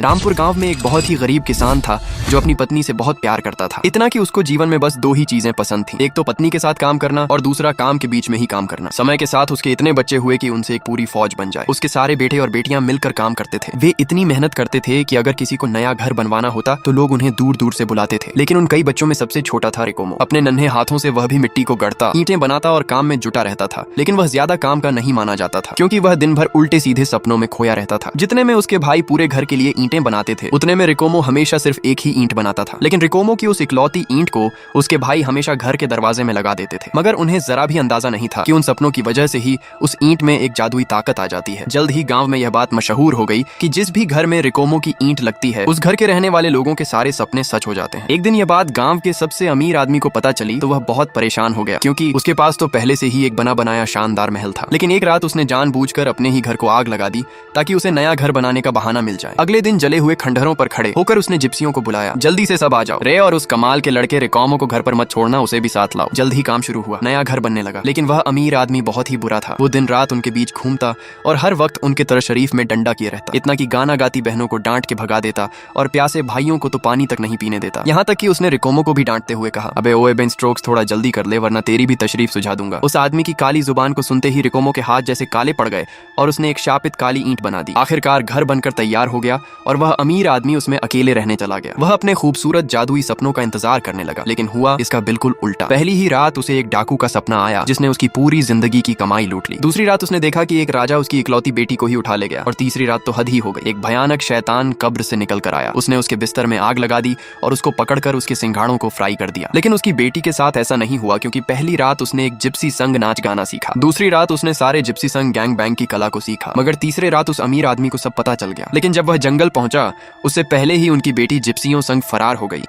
रामपुर गांव में एक बहुत ही गरीब किसान था जो अपनी पत्नी से बहुत प्यार करता था। इतना कि उसको जीवन में बस दो ही चीजें पसंद थी, एक तो पत्नी के साथ काम करना और दूसरा काम के बीच में ही काम करना। समय के साथ उसके इतने बच्चे हुए कि उनसे एक पूरी फौज बन जाए। उसके सारे बेटे और बेटियां मिलकर काम करते थे। वे इतनी मेहनत करते थे कि अगर किसी को नया घर बनवाना होता तो लोग उन्हें दूर दूर से बुलाते थे। लेकिन उन कई बच्चों में सबसे छोटा था रिकोमो। अपने नन्हे हाथों से वह भी मिट्टी को गढ़ता, ईंटें बनाता और काम में जुटा रहता था। लेकिन वह ज्यादा काम का नहीं माना जाता था क्योंकि वह दिन भर उल्टे सीधे सपनों में खोया रहता था। जितने में उसके भाई पूरे घर के लिए ईंटें बनाते थे, उतने में रिकोमो हमेशा सिर्फ एक ही ईंट बनाता था। लेकिन रिकोमो की उस इकलौती ईंट को उसके भाई हमेशा घर के दरवाजे में लगा देते थे। मगर उन्हें जरा भी अंदाजा नहीं था कि उन सपनों की वजह से ही उस ईंट में एक जादुई ताकत आ जाती है। जल्द ही गांव में यह बात मशहूर हो गई कि जिस भी घर में रिकोमो की ईंट लगती है, उस घर के रहने वाले लोगों के सारे सपने सच हो जाते हैं। एक दिन यह बात गांव के सबसे अमीर आदमी को पता चली तो वह बहुत परेशान हो गया क्योंकि उसके पास तो पहले से ही एक बना बनाया शानदार महल था। लेकिन एक रात उसने जानबूझकर अपने ही घर को आग लगा दी ताकि उसे नया घर बनाने का बहाना मिल जाए। अगले दिन जले हुए खंडहरों पर खड़े होकर उसने जिप्सियों को बुलाया, जल्दी से सब आ जाओ। रे और उस कमाल के लड़के रिकोमो को घर पर मत छोड़ना, उसे भी साथ लाओ। जल्द ही काम शुरू हुआ, नया घर बनने लगा। लेकिन वह अमीर आदमी बहुत ही बुरा था। वो दिन रात उनके बीच घूमता और हर वक्त उनके तरह शरीफ में डंडा किए रहता। इतना कि गाना गाती बहनों को डांट के भगा देता और प्यासे भाइयों को तो पानी तक नहीं पीने देता। यहाँ तक कि उसने रिकोमो को भी डांटते हुए कहा, अबे ओए बेन स्ट्रोक्स, थोड़ा जल्दी कर ले वरना तेरी भी तशरीफ सुझा दूंगा। उस आदमी की काली जुबान को सुनते ही रिकोमो के हाथ जैसे काले पड़ गए और उसने एक शापित काली ईंट बना दी। आखिरकार घर बनकर तैयार हो गया और वह अमीर आदमी उसमें अकेले रहने चला गया। वह अपने खूबसूरत जादुई सपनों का इंतजार करने लगा। लेकिन हुआ इसका बिल्कुल उल्टा। पहली ही रात उसे एक डाकू का सपना आया जिसने उसकी पूरी जिंदगी की कमाई लूट ली। दूसरी रात उसने देखा कि एक राजा उसकी इकलौती बेटी को ही उठा ले गया। और तीसरी रात तो हद ही हो गई। एक भयानक शैतान कब्र से निकल कर आया। उसने उसके बिस्तर में आग लगा दी और उसको पकड़कर उसके सिंघाड़ों को फ्राई कर दिया। लेकिन उसकी बेटी के साथ ऐसा नहीं हुआ क्योंकि पहली रात उसने एक जिप्सी संग नाच गाना सीखा। दूसरी रात उसने सारे जिप्सी संग गैंग बैंग की कला को सीखा। मगर तीसरे रात उस अमीर आदमी को सब पता चल गया। लेकिन जब वह जंगल पहुंचा, उससे पहले ही उनकी बेटी जिप्सियों संग फरार हो गई।